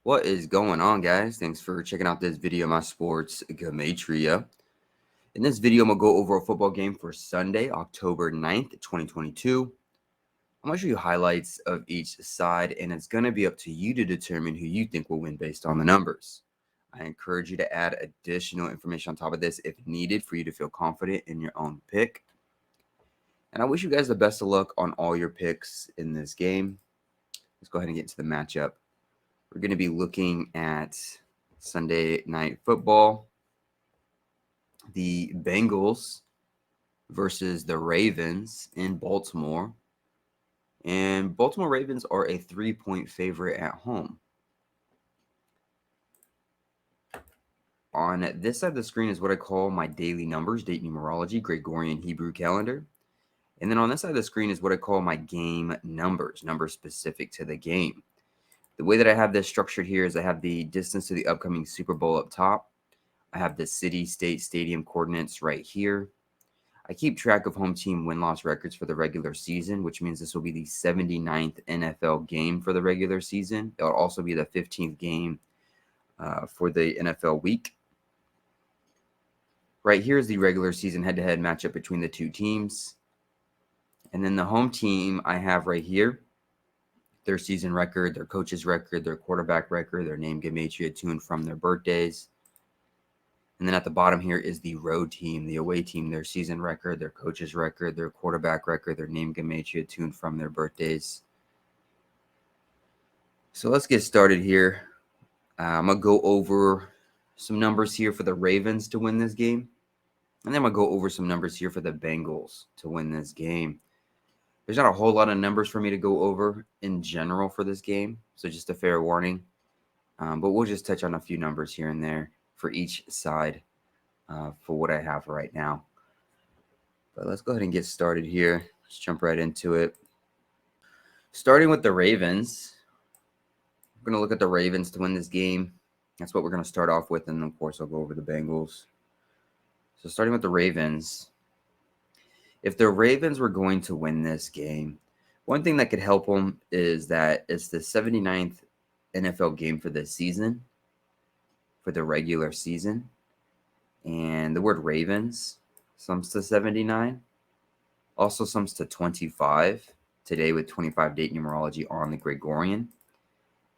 What is going on, guys? Thanks for checking out this video of my sports Gematria. In this video, I'm going to go over a football game for Sunday, October 9th, 2022. I'm going to show you highlights of each side, and it's going to be up to you to determine who you think will win based on the numbers. I encourage you to add additional information on top of this if needed for you to feel confident in your own pick. And I wish you guys the best of luck on all your picks in this game. Let's go ahead and get into the matchup. We're going to be looking at Sunday Night Football, the Bengals versus the Ravens in Baltimore. And Baltimore Ravens are a 3-point favorite at home. On this side of the screen is what I call my daily numbers, date numerology, Gregorian Hebrew calendar. And then on this side of the screen is what I call my game numbers specific to the game. The way that I have this structured here is I have the distance to the upcoming Super Bowl up top. I have the city, state, stadium coordinates right here. I keep track of home team win-loss records for the regular season, which means this will be the 79th NFL game for the regular season. It'll also be the 15th game for the NFL week. Right here is the regular season head-to-head matchup between the two teams. And then the home team I have right here, their season record, their coach's record, their quarterback record, their name Gematria to and from their birthdays. And then at the bottom here is the road team, the away team, their season record, their coach's record, their quarterback record, their name Gematria to and from their birthdays. So let's get started here. I'm going to go over some numbers here for the Ravens to win this game. And then I'm going to go over some numbers here for the Bengals to win this game. There's not a whole lot of numbers for me to go over in general for this game, so just a fair warning. But we'll just touch on a few numbers here and there for each side for what I have right now. But let's go ahead and get started here. Let's jump right into it. Starting with the Ravens, we're going to look at the Ravens to win this game. That's what we're going to start off with, and of course I'll go over the Bengals. So starting with the Ravens, if the Ravens were going to win this game, one thing that could help them is that it's the 79th NFL game for this season, for the regular season. And the word Ravens sums to 79. Also sums to 25, today with 25 date numerology on the Gregorian.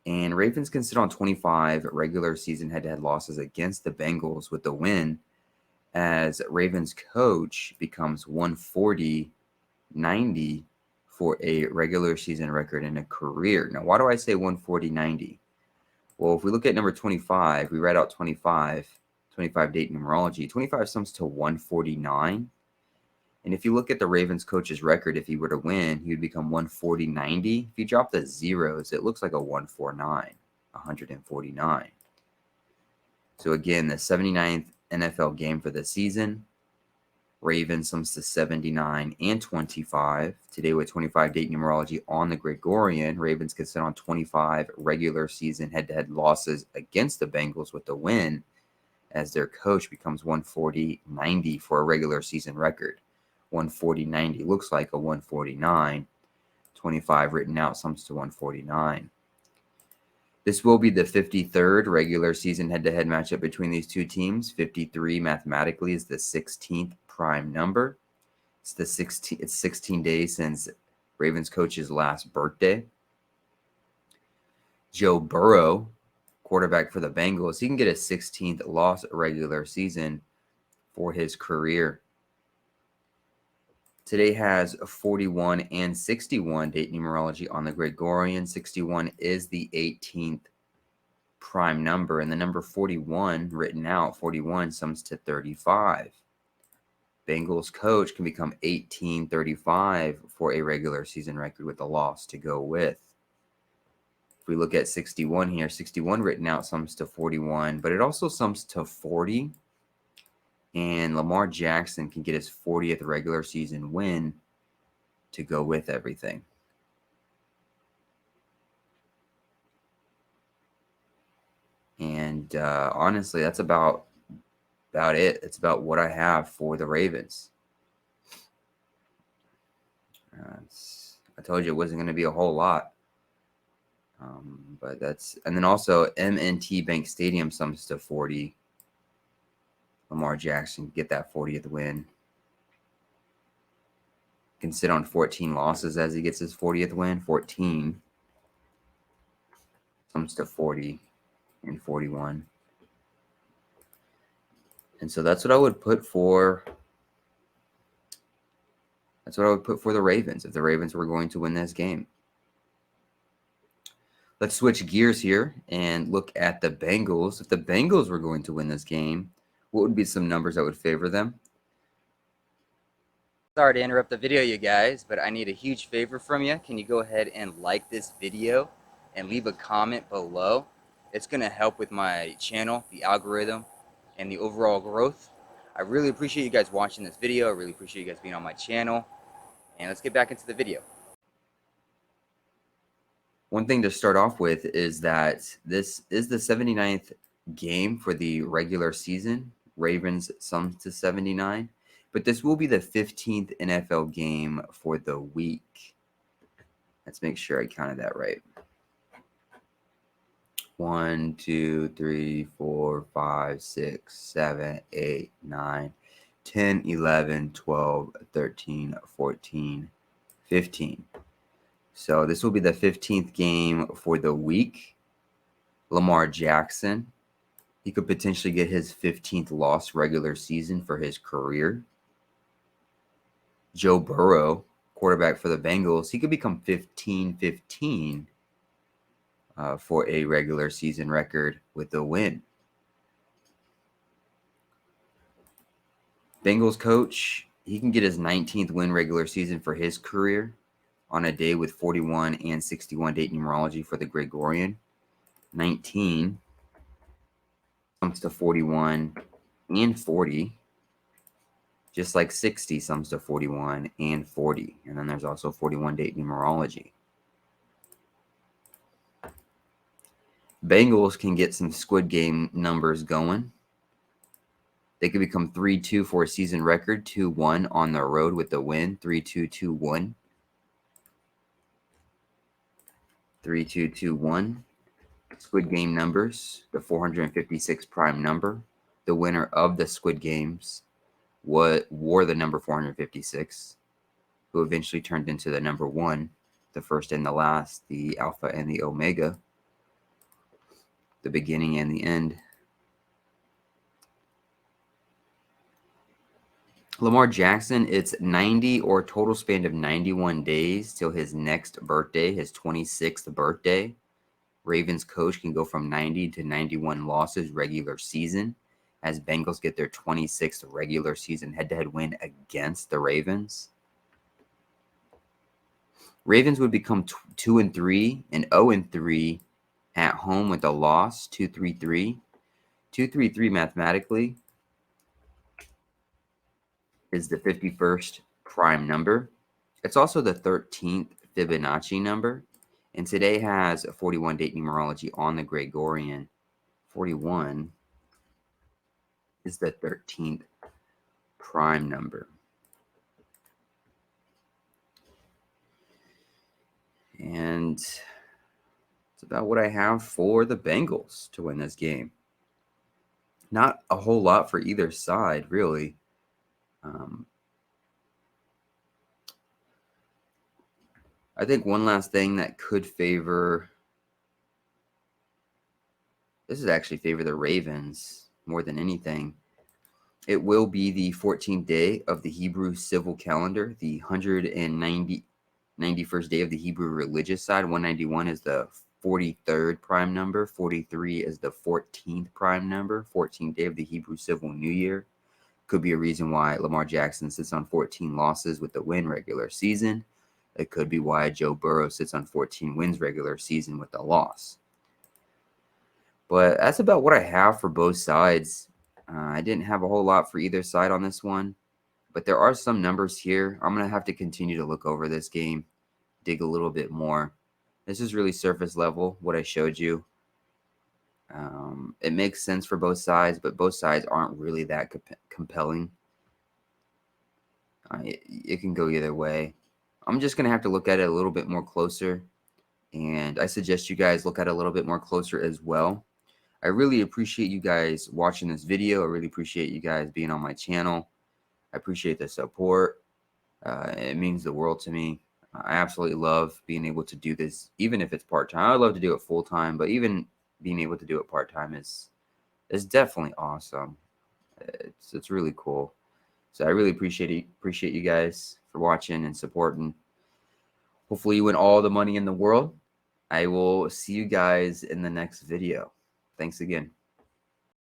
And Ravens can sit on 25 regular season head-to-head losses against the Bengals with the win, as Ravens coach becomes 140-90 for a regular season record in a career. Now, why do I say 140-90? Well, if we look at number 25, we write out 25 date numerology. 25 sums to 149. And if you look at the Ravens coach's record, if he were to win, he would become 140-90. If you drop the zeros, it looks like a 149. So again, the 79th NFL game for the season. Ravens sums to 79 and 25. Today with 25 date numerology on the Gregorian, Ravens can sit on 25 regular season head-to-head losses against the Bengals with the win, as their coach becomes 140-90 for a regular season record. 140-90 looks like a 149. 25 written out sums to 149. This will be the 53rd regular season head-to-head matchup between these two teams. 53 mathematically is the 16th prime number. It's 16 days since Ravens coach's last birthday. Joe Burrow, quarterback for the Bengals, he can get a 16th loss regular season for his career. Today has 41 and 61 date numerology on the Gregorian. 61 is the 18th prime number, and the number 41 written out, 41 sums to 35. Bengals coach can become 18-35 for a regular season record with a loss to go with. If we look at 61 here, 61 written out sums to 41, but it also sums to 40. And Lamar Jackson can get his 40th regular season win to go with everything. And honestly, that's about it. It's about what I have for the Ravens. I told you it wasn't going to be a whole lot. But that's, and then also M&T Bank Stadium sums to 40. Lamar Jackson get that 40th win. Can sit on 14 losses as he gets his 40th win. 14 sums to 40 and 41. And so that's what I would put for. That's what I would put for the Ravens if the Ravens were going to win this game. Let's switch gears here and look at the Bengals. If the Bengals were going to win this game, what would be some numbers that would favor them? Sorry to interrupt the video, you guys, but I need a huge favor from you. Can you go ahead and like this video and leave a comment below? It's going to help with my channel, the algorithm, and the overall growth. I really appreciate you guys watching this video. I really appreciate you guys being on my channel. And let's get back into the video. One thing to start off with is that this is the 79th game for the regular season. Ravens sums to 79. But this will be the 15th NFL game for the week. Let's make sure I counted that right. 1, 2, 3, 4, 5, 6, 7, 8, 9, 10, 11, 12, 13, 14, 15. So this will be the 15th game for the week. Lamar Jackson, he could potentially get his 15th loss regular season for his career. Joe Burrow, quarterback for the Bengals, he could become 15-15 for a regular season record with a win. Bengals coach, he can get his 19th win regular season for his career on a day with 41 and 61 date numerology for the Gregorian. 19 comes to 41 and 40. Just like 60 sums to 41 and 40. And then there's also 41 date numerology. Bengals can get some Squid Game numbers going. They could become 3-2 for a season record, 2-1 on the road with the win, 3-2, 2-1. 3-2, 2-1. Squid Game numbers, the 456 prime number. The winner of the Squid Games wore the number 456, who eventually turned into the number 1, the first and the last, the Alpha and the Omega, the beginning and the end. Lamar Jackson, it's 90 or total span of 91 days till his next birthday, his 26th birthday. Ravens coach can go from 90 to 91 losses regular season as Bengals get their 26th regular season head-to-head win against the Ravens. Ravens would become 2-3 and 0-3 at home with a loss, 2-3-3. 2-3-3 mathematically is the 51st prime number. It's also the 13th Fibonacci number. And today has a 41 date numerology on the Gregorian. 41 is the 13th prime number. And it's about what I have for the Bengals to win this game. Not a whole lot for either side, really. I think one last thing that could favor, this is actually favor the Ravens more than anything. It will be the 14th day of the Hebrew civil calendar, the 191st day of the Hebrew religious side. 191 is the 43rd prime number. 43 is the 14th prime number. 14th day of the Hebrew civil new year. Could be a reason why Lamar Jackson sits on 14 losses with the win regular season. It could be why Joe Burrow sits on 14 wins regular season with a loss. But that's about what I have for both sides. I didn't have a whole lot for either side on this one. But there are some numbers here. I'm going to have to continue to look over this game, dig a little bit more. This is really surface level, what I showed you. It makes sense for both sides, but both sides aren't really that compelling. It can go either way. I'm just going to have to look at it a little bit more closer and I suggest you guys look at it a little bit more closer as well. I really appreciate you guys watching this video. I really appreciate you guys being on my channel. I appreciate the support. It means the world to me. I absolutely love being able to do this, even if it's part-time. I would love to do it full-time, but even being able to do it part-time is definitely awesome. It's really cool. So I really appreciate you guys for watching and supporting. Hopefully you win all the money in the world. I will see you guys in the next video. Thanks again.